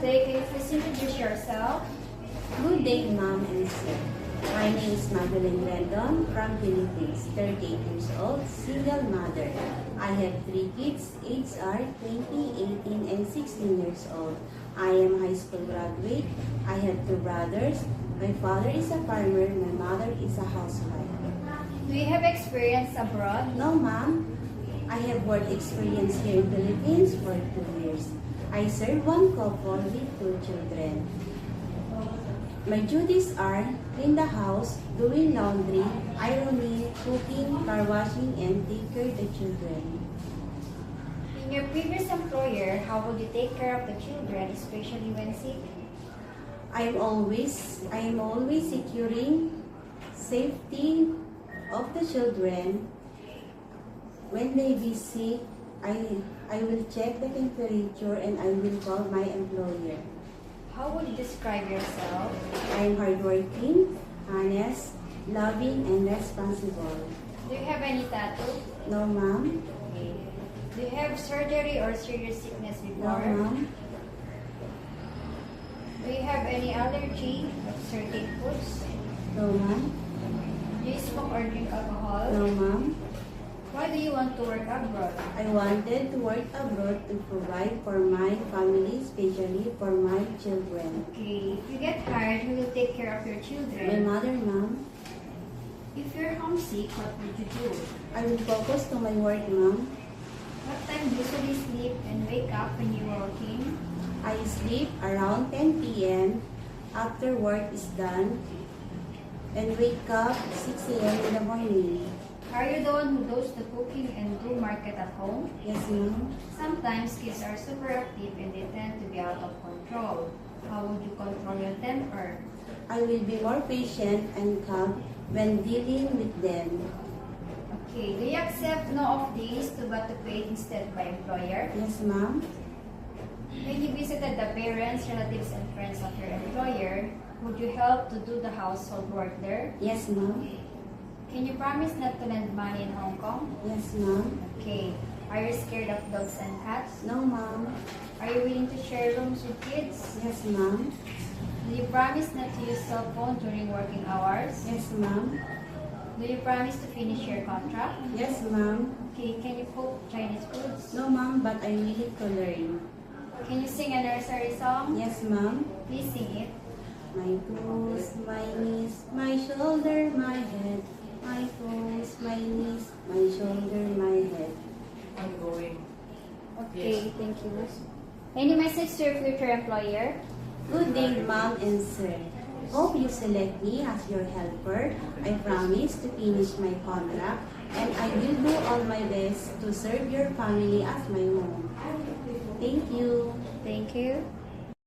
day, can you please introduce yourself? Good day, Ma'am and Sir. My name is Magdalene Rendon from Philippines, 38 years old, single mother. I have 3 kids, ages are 20, 18, and 16 years old. I am high school graduate. I have 2 brothers. My father is a farmer, my mother is a housewife. Do you have experience abroad? No, Ma'am. I have work experience here in Philippines for 2 years. I serve 1 couple with 2 children. My duties are clean the house, doing laundry, ironing, cooking, car washing, and take care of the children. In your previous employer, how would you take care of the children, especially when sick? I am always securing safety of the children. When they be sick, I will check the temperature and I will call my employer. How would you describe yourself? I am hardworking, honest, loving, and responsible. Do you have any tattoo? No, Ma'am. Do you have surgery or serious sickness No, before? Ma'am. Do you have any allergy of certain foods? No, Ma'am. Do you smoke or drink alcohol? No, Ma'am. Why do you want to work abroad? I wanted to work abroad to provide for my family, especially for my children. Okay, if you get hired, who will take care of your My children? mother, Ma'am. If you're homesick, what would you do? I will focus to my work, Ma'am. What time do you usually sleep and wake up when you're working? I sleep around 10 p.m. after work is done and wake up 6 a.m. in the morning. Are you the one who does the cooking and do market at home? Yes, Ma'am. Sometimes kids are super active and they tend to be out of control. How would you control your temper? I will be more patient and calm when dealing with them. Okay, do you accept no off days to but to pay instead by employer? Yes, Ma'am. When you visited the parents, relatives, and friends of your employer, would you help to do the household work there? Yes, Ma'am. Can you promise not to lend money in Hong Kong? Yes, Ma'am. Okay. Are you scared of dogs and cats? No, Ma'am. Are you willing to share rooms with kids? Yes, Ma'am. Do you promise not to use cell phone during working hours? Yes, Ma'am. Do you promise to finish your contract? Yes, Ma'am. Okay, can you cook Chinese foods? No, Ma'am, but I willing to learn. Can you sing a nursery song? Yes, Ma'am. Please sing it. My toes, my knees, my shoulder, my head. My toes, my knees, my shoulder, my head. Ongoing. Okay, thank you. Any message to your future employer? Good day, Ma'am and Sir. Hope you select me as your helper. I promise to finish my contract and I will do all my best to serve your family as my home. Thank you. Thank you.